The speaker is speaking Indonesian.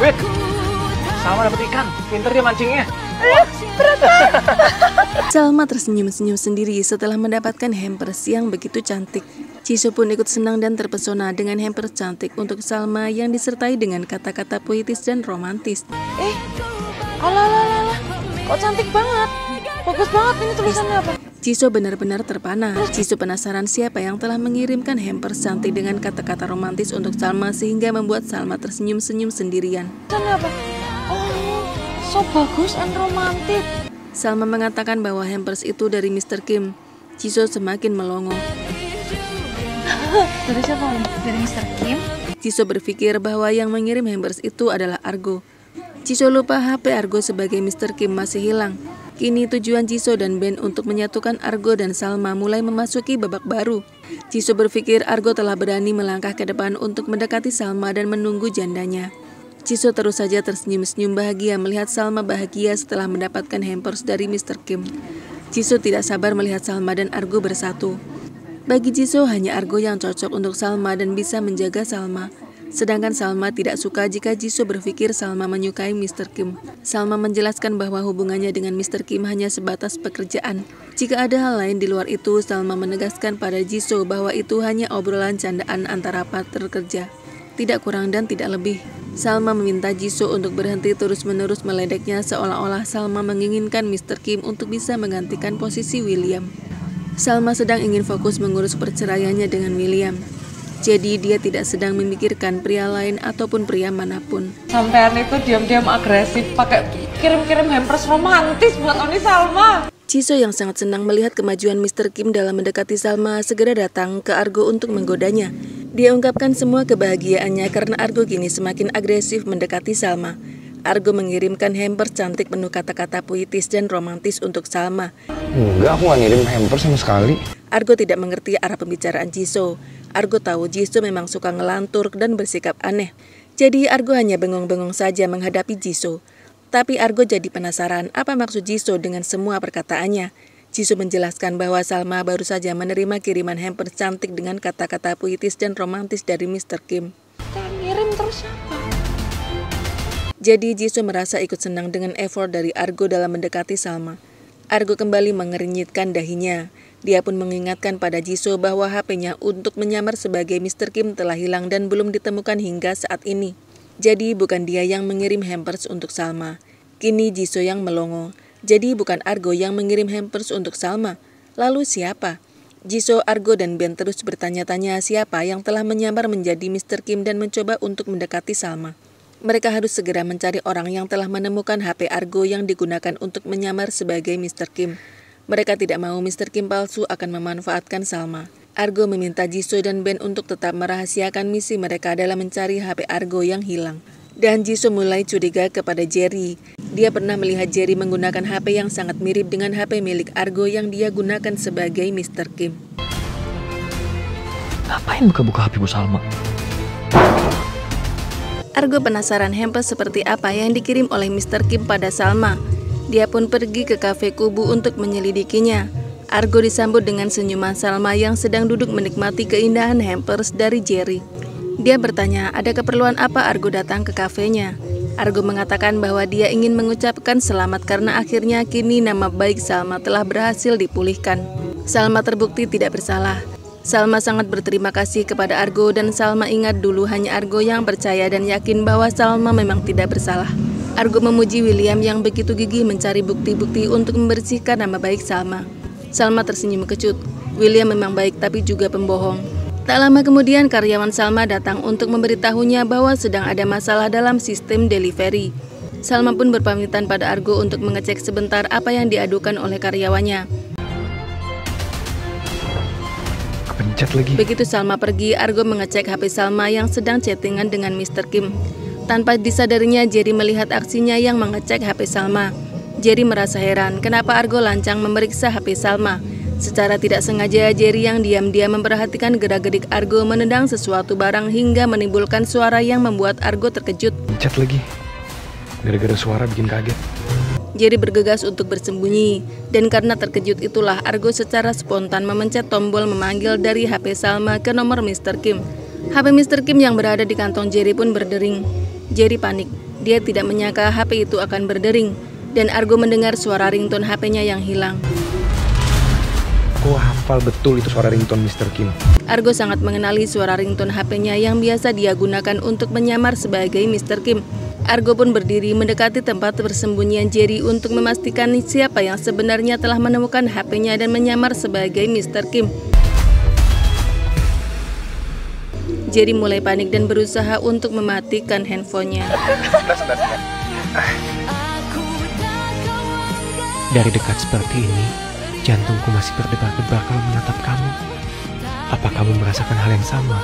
Wait, Salma dapat ikan. Pinter dia mancingnya. Salma tersenyum-senyum sendiri setelah mendapatkan hampers yang begitu cantik. Jisoo pun ikut senang dan terpesona dengan hampers cantik untuk Salma yang disertai dengan kata-kata puitis dan romantis. Alah, kok cantik banget. Bagus banget, ini tulisannya apa? Jisoo benar-benar terpana. Jisoo penasaran siapa yang telah mengirimkan hampers cantik dengan kata-kata romantis untuk Salma sehingga membuat Salma tersenyum-senyum sendirian. Tulisannya apa? Oh, so bagus and romantis. Salma mengatakan bahwa hampers itu dari Mr. Kim. Jisoo semakin melongo. Dari siapa? Dari Mr. Kim? Jisoo berpikir bahwa yang mengirim hampers itu adalah Argo. Jisoo lupa HP Argo sebagai Mr. Kim masih hilang. Kini tujuan Jisoo dan Ben untuk menyatukan Argo dan Salma mulai memasuki babak baru. Jisoo berpikir Argo telah berani melangkah ke depan untuk mendekati Salma dan menunggu jandanya. Jisoo terus saja tersenyum-senyum bahagia melihat Salma bahagia setelah mendapatkan hampers dari Mr. Kim. Jisoo tidak sabar melihat Salma dan Argo bersatu. Bagi Jisoo hanya Argo yang cocok untuk Salma dan bisa menjaga Salma. Sedangkan Salma tidak suka jika Jisoo berpikir Salma menyukai Mr. Kim. Salma menjelaskan bahwa hubungannya dengan Mr. Kim hanya sebatas pekerjaan. Jika ada hal lain di luar itu, Salma menegaskan pada Jisoo bahwa itu hanya obrolan candaan antara partner kerja. Tidak kurang dan tidak lebih. Salma meminta Jisoo untuk berhenti terus-menerus meledeknya seolah-olah Salma menginginkan Mr. Kim untuk bisa menggantikan posisi William. Salma sedang ingin fokus mengurus perceraiannya dengan William. Jadi dia tidak sedang memikirkan pria lain ataupun pria manapun. Sampean itu diam-diam agresif, pakai kirim-kirim hampers romantis buat Oni Salma. Jisoo yang sangat senang melihat kemajuan Mr. Kim dalam mendekati Salma segera datang ke Argo untuk menggodanya. Dia ungkapkan semua kebahagiaannya karena Argo kini semakin agresif mendekati Salma. Argo mengirimkan hampers cantik penuh kata-kata puitis dan romantis untuk Salma. Enggak, aku gak ngirim hampers sama sekali. Argo tidak mengerti arah pembicaraan Jisoo. Argo tahu Jisoo memang suka ngelantur dan bersikap aneh. Jadi Argo hanya bengong-bengong saja menghadapi Jisoo. Tapi Argo jadi penasaran apa maksud Jisoo dengan semua perkataannya. Jisoo menjelaskan bahwa Salma baru saja menerima kiriman hampers cantik dengan kata-kata puitis dan romantis dari Mr. Kim. Kita ngirim terus apa? Jadi Jisoo merasa ikut senang dengan effort dari Argo dalam mendekati Salma. Argo kembali mengernyitkan dahinya. Dia pun mengingatkan pada Jisoo bahwa HP-nya untuk menyamar sebagai Mr. Kim telah hilang dan belum ditemukan hingga saat ini. Jadi bukan dia yang mengirim hampers untuk Salma. Kini Jisoo yang melongo. Jadi bukan Argo yang mengirim hampers untuk Salma. Lalu siapa? Jisoo, Argo, dan Ben terus bertanya-tanya siapa yang telah menyamar menjadi Mr. Kim dan mencoba untuk mendekati Salma. Mereka harus segera mencari orang yang telah menemukan HP Argo yang digunakan untuk menyamar sebagai Mr. Kim. Mereka tidak mau Mr. Kim palsu akan memanfaatkan Salma. Argo meminta Jisoo dan Ben untuk tetap merahasiakan misi mereka dalam mencari HP Argo yang hilang. Dan Jisoo mulai curiga kepada Jerry. Dia pernah melihat Jerry menggunakan HP yang sangat mirip dengan HP milik Argo yang dia gunakan sebagai Mr. Kim. Ngapain buka-buka HP Bu Salma? Argo penasaran hampers seperti apa yang dikirim oleh Mr. Kim pada Salma. Dia pun pergi ke kafe Kubu untuk menyelidikinya. Argo disambut dengan senyuman Salma yang sedang duduk menikmati keindahan hampers dari Jerry. Dia bertanya ada keperluan apa Argo datang ke kafenya. Argo mengatakan bahwa dia ingin mengucapkan selamat karena akhirnya kini nama baik Salma telah berhasil dipulihkan. Salma terbukti tidak bersalah. Salma sangat berterima kasih kepada Argo dan Salma ingat dulu hanya Argo yang percaya dan yakin bahwa Salma memang tidak bersalah. Argo memuji William yang begitu gigih mencari bukti-bukti untuk membersihkan nama baik Salma. Salma tersenyum kecut. William memang baik tapi juga pembohong. Tak lama kemudian karyawan Salma datang untuk memberitahunya bahwa sedang ada masalah dalam sistem delivery. Salma pun berpamitan pada Argo untuk mengecek sebentar apa yang diadukan oleh karyawannya. Kepencet lagi. Begitu Salma pergi, Argo mengecek HP Salma yang sedang chattingan dengan Mr. Kim. Tanpa disadarinya, Jerry melihat aksinya yang mengecek HP Salma. Jerry merasa heran kenapa Argo lancang memeriksa HP Salma. Secara tidak sengaja, Jerry yang diam-diam memperhatikan gerak-gerik Argo menendang sesuatu barang hingga menimbulkan suara yang membuat Argo terkejut. Pencet lagi. Gara-gara suara bikin kaget. Jerry bergegas untuk bersembunyi, dan karena terkejut itulah Argo secara spontan memencet tombol memanggil dari HP Salma ke nomor Mr. Kim. HP Mr. Kim yang berada di kantong Jerry pun berdering. Jerry panik. Dia tidak menyangka HP itu akan berdering, dan Argo mendengar suara ringtone HP-nya yang hilang. Aku hafal betul itu suara ringtone Mr. Kim. Argo sangat mengenali suara ringtone HP-nya yang biasa dia gunakan untuk menyamar sebagai Mr. Kim. Argo pun berdiri mendekati tempat persembunyian Jerry untuk memastikan siapa yang sebenarnya telah menemukan HP-nya dan menyamar sebagai Mr. Kim. Jerry mulai panik dan berusaha untuk mematikan handphonenya. Dari dekat seperti ini, jantungku masih berdebar-debar kalau menatap kamu. Apa kamu merasakan hal yang sama?